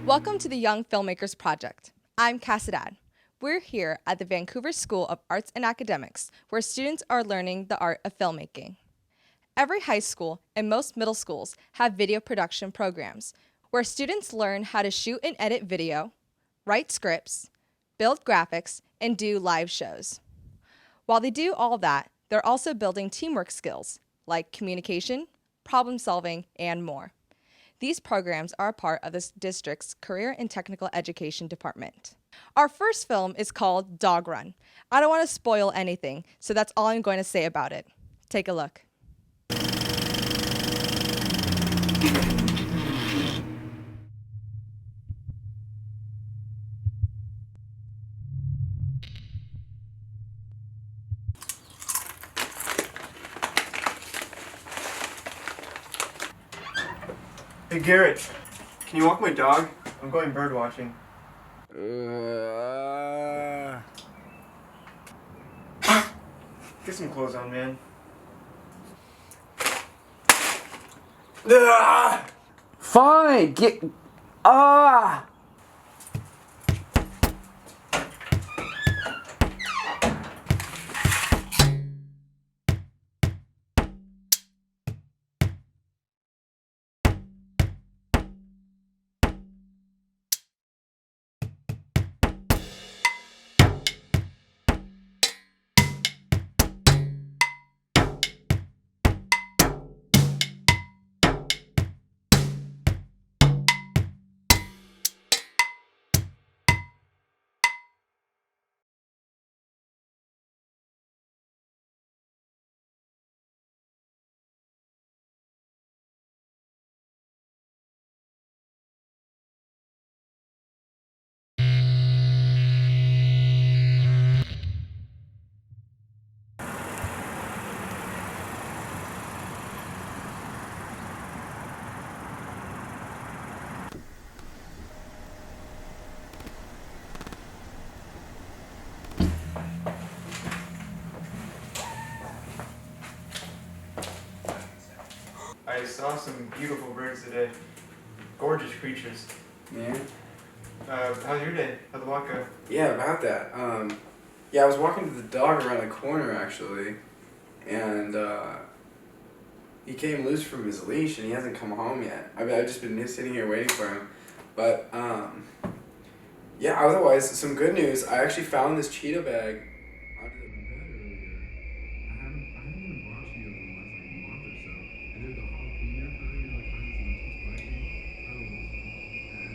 Welcome to the Young Filmmakers Project. I'm Cas Haddad. We're here at the Vancouver School of Arts and Academics, where students are learning the art of filmmaking. Every high school and most middle schools have video production programs, where students learn how to shoot and edit video, write scripts, build graphics, and do live shows. While they do all that, they're also building teamwork skills like communication, problem solving, and more. These programs are a part of this district's Career and Technical Education Department. Our first film is called Dog Run. I don't want to spoil anything, so that's all I'm going to say about it. Take a look. Hey Garrett, can you walk my dog? I'm going bird watching. Get some clothes on, man. Fine, get I saw some beautiful birds today. Gorgeous creatures. man. How's your day? How'd the walk go? Yeah, about that. Yeah, I was walking to the dog around the corner actually, and he came loose from his leash and he hasn't come home yet. I've just been sitting here waiting for him, but yeah. Otherwise, some good news. I actually found this cheetah bag under the bed earlier. I haven't even brought cheetahs in the last like month or so, and they're the jalapeno kind, the kind that's not too spicy. I love them so, and like.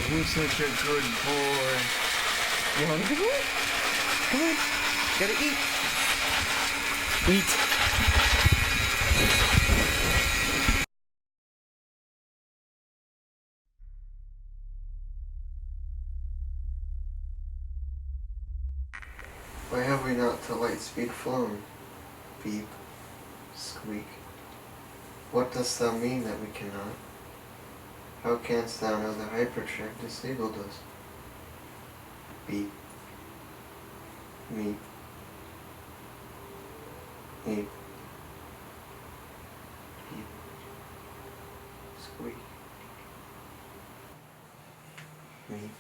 Who's such a good boy? You hungry? Come on. Gotta eat. Why have we not to light speed flown? Beep. Squeak. What dost thou mean that we cannot? How canst thou know the hypercheck disabled us? Beep. Meep. Meep. Beep. Squeak. Meep.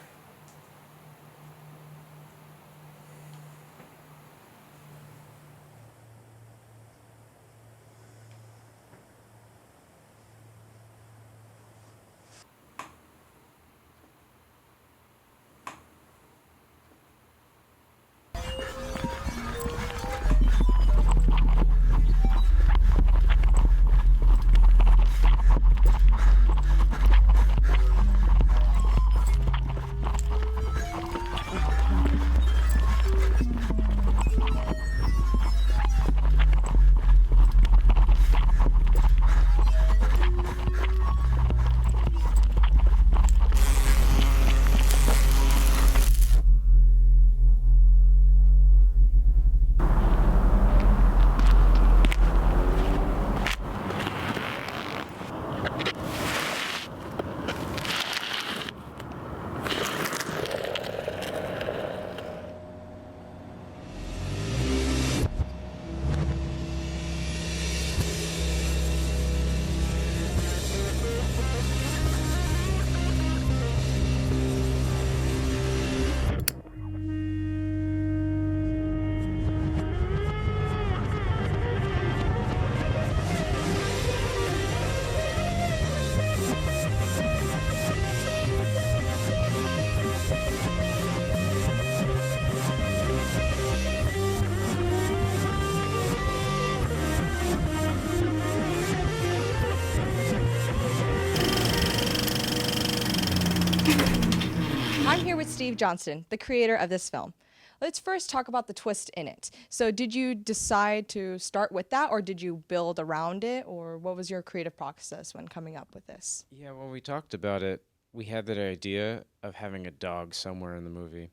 I'm here with Steve Johnston, the creator of this film. Let's first talk about the twist in it. So did you decide to start with that, or did you build around it, or what was your creative process when coming up with this? Yeah, when we talked about it, we had that idea of having a dog somewhere in the movie.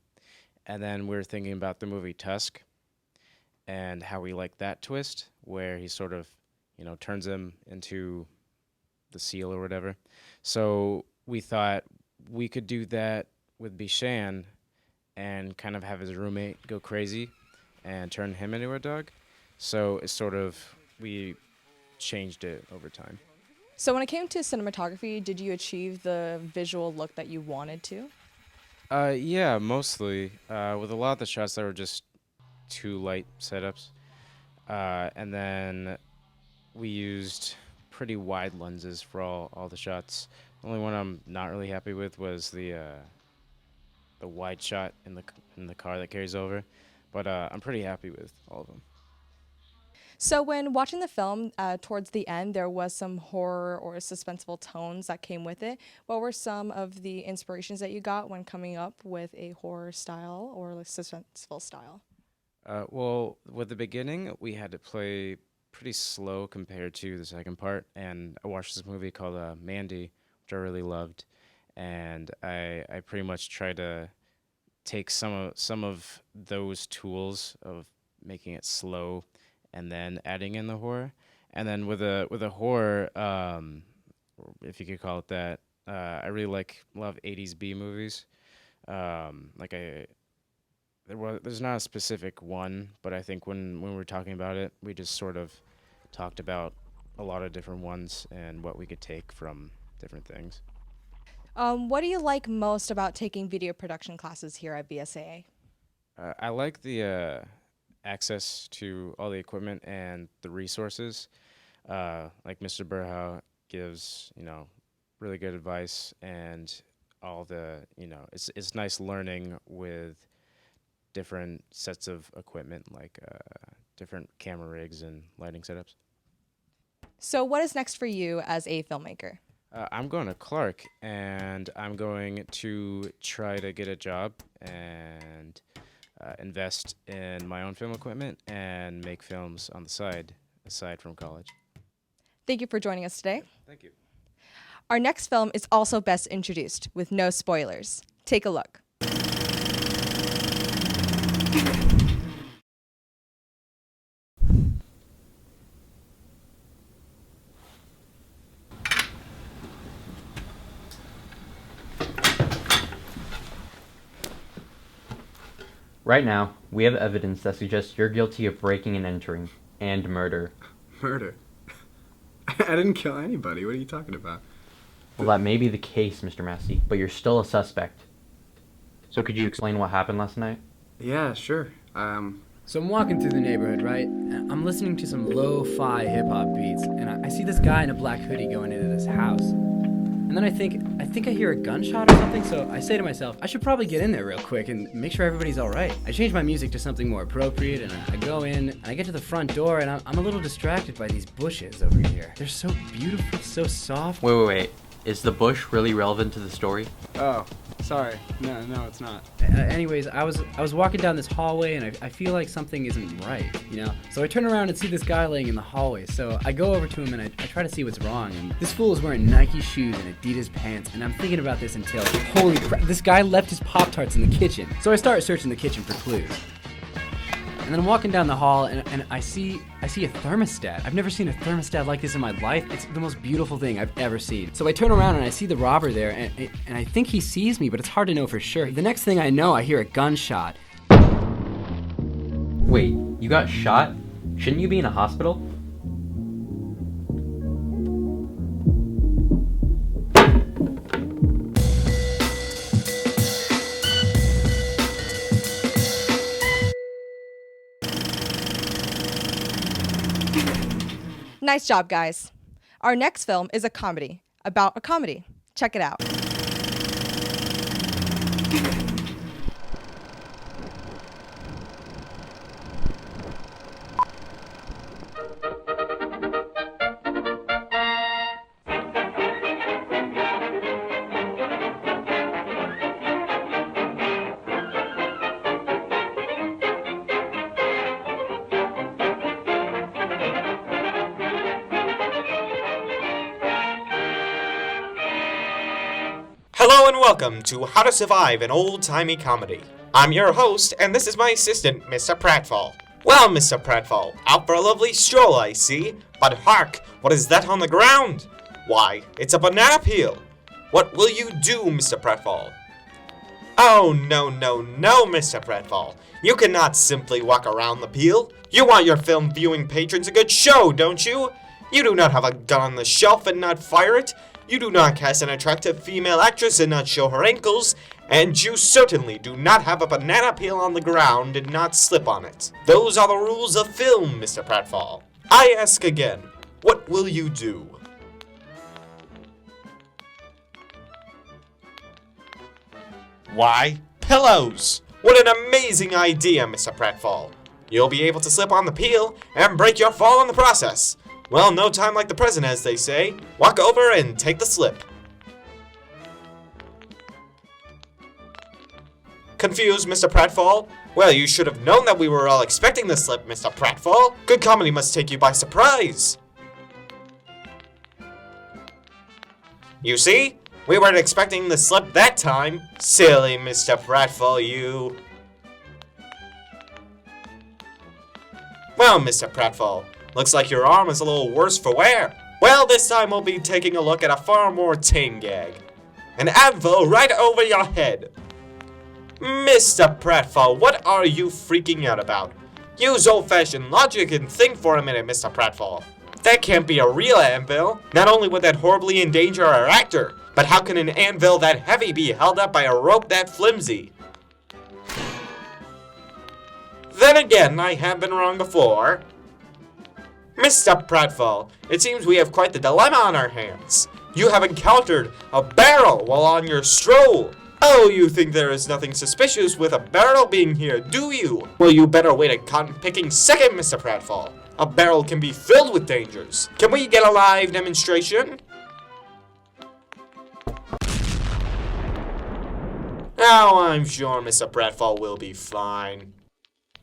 And then we were thinking about the movie Tusk and how we like that twist where he sort of, turns him into the seal or whatever. So we thought we could do that with Bishan and kind of have his roommate go crazy and turn him into a dog. So it's sort of, we changed it over time. So when it came to cinematography, did you achieve the visual look that you wanted to? Yeah, mostly. With a lot of the shots, that were just too light setups. And then we used pretty wide lenses for all the shots. The only one I'm not really happy with was the wide shot in the car that carries over. But I'm pretty happy with all of them. So when watching the film, towards the end, there was some horror or suspenseful tones that came with it. What were some of the inspirations that you got when coming up with a horror style or like suspenseful style? Well, with the beginning, we had to play pretty slow compared to the second part. And I watched this movie called Mandy, which I really loved. And I pretty much tried to take some of those tools of making it slow and then adding in the horror. And then with a horror, if you could call it that, I really love 80s B movies. There's not a specific one, but I think when we were talking about it, we just sort of talked about a lot of different ones and what we could take from different things. What do you like most about taking video production classes here at VSAA? I like the access to all the equipment and the resources. Like Mr. Burhow gives, really good advice, and all the, it's nice learning with different sets of equipment, like different camera rigs and lighting setups. So what is next for you as a filmmaker? I'm going to Clark, and I'm going to try to get a job and invest in my own film equipment and make films on the side, aside from college. Thank you for joining us today. Thank you. Our next film is also best introduced with no spoilers. Take a look. Right now, we have evidence that suggests you're guilty of breaking and entering, and murder. Murder? I didn't kill anybody. What are you talking about? Well, that may be the case, Mr. Massey, but you're still a suspect. So could you explain what happened last night? Yeah, sure. So I'm walking through the neighborhood, right? And I'm listening to some lo-fi hip-hop beats, and I see this guy in a black hoodie going into this house. And then I think I hear a gunshot or something, so I say to myself, I should probably get in there real quick and make sure everybody's alright. I change my music to something more appropriate, and I go in, and I get to the front door, and I'm a little distracted by these bushes over here. They're so beautiful, so soft. Wait. Is the bush really relevant to the story? Oh, sorry. No, it's not. Anyways, I was walking down this hallway, and I feel like something isn't right, you know? So I turn around and see this guy laying in the hallway, so I go over to him, and I try to see what's wrong, and this fool is wearing Nike shoes and Adidas pants, and I'm thinking about this until, holy crap, this guy left his Pop-Tarts in the kitchen. So I start searching the kitchen for clues. And then I'm walking down the hall, and I see a thermostat. I've never seen a thermostat like this in my life. It's the most beautiful thing I've ever seen. So I turn around and I see the robber there, and I think he sees me, but it's hard to know for sure. The next thing I know, I hear a gunshot. Wait, you got shot? Shouldn't you be in a hospital? Nice job, guys. Our next film is a comedy about a comedy. Check it out. Hello and welcome to How to Survive an Old-Timey Comedy. I'm your host, and this is my assistant, Mr. Pratfall. Well, Mr. Pratfall, out for a lovely stroll, I see. But hark, what is that on the ground? Why, it's a banana peel. What will you do, Mr. Pratfall? Oh, no, Mr. Pratfall. You cannot simply walk around the peel. You want your film viewing patrons a good show, don't you? You do not have a gun on the shelf and not fire it. You do not cast an attractive female actress and not show her ankles, and you certainly do not have a banana peel on the ground and not slip on it. Those are the rules of film, Mr. Pratfall. I ask again, what will you do? Why, pillows! What an amazing idea, Mr. Pratfall. You'll be able to slip on the peel and break your fall in the process. Well, no time like the present, as they say. Walk over and take the slip. Confused, Mr. Pratfall? Well, you should have known that we were all expecting the slip, Mr. Pratfall. Good comedy must take you by surprise. You see? We weren't expecting the slip that time. Silly Mr. Pratfall, you. Well, Mr. Pratfall, looks like your arm is a little worse for wear. Well, this time we'll be taking a look at a far more tame gag. An anvil right over your head. Mr. Pratfall, what are you freaking out about? Use old-fashioned logic and think for a minute, Mr. Pratfall. That can't be a real anvil. Not only would that horribly endanger our actor, but how can an anvil that heavy be held up by a rope that flimsy? Then again, I have been wrong before. Mr. Pratfall, it seems we have quite the dilemma on our hands. You have encountered a barrel while on your stroll. Oh, you think there is nothing suspicious with a barrel being here, do you? Well, you better wait a cotton-picking second, Mr. Pratfall. A barrel can be filled with dangers. Can we get a live demonstration? Oh, I'm sure Mr. Pratfall will be fine.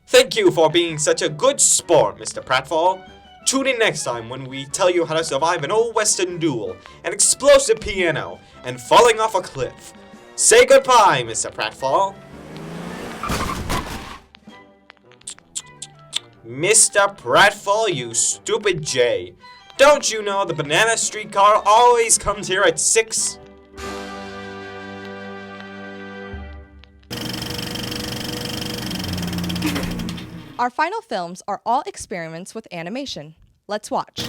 Thank you for being such a good sport, Mr. Pratfall. Tune in next time when we tell you how to survive an old western duel, an explosive piano, and falling off a cliff. Say goodbye, Mr. Pratfall. Mr. Pratfall, you stupid jay. Don't you know the banana streetcar always comes here at 6? Our final films are all experiments with animation. Let's watch.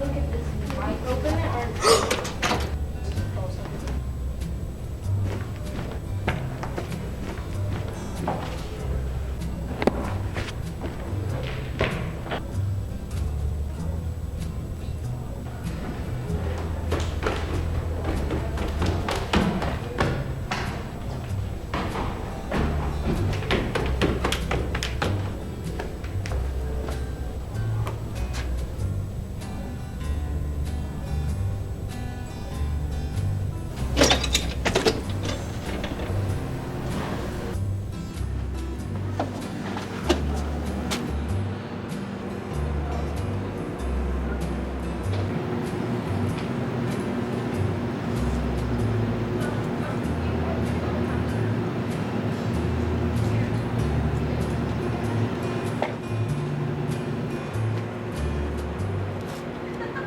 look at this mic. Open it or...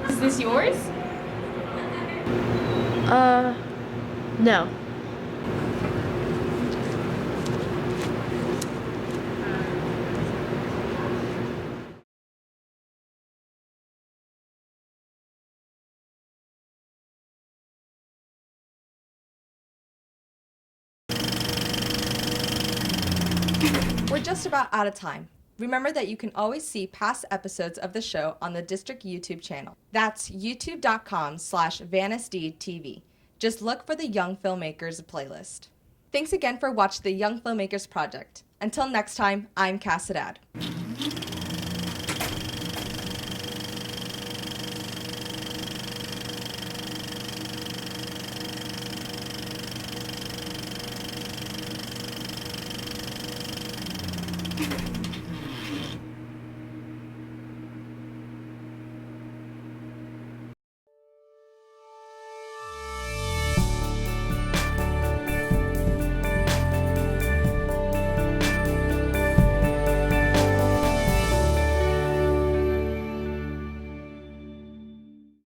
Is this yours? No. We're just about out of time. Remember that you can always see past episodes of the show on the district YouTube channel. That's youtube.com/VanusDTV. Just look for the Young Filmmakers playlist. Thanks again for watching the Young Filmmakers Project. Until next time, I'm Cas Haddad.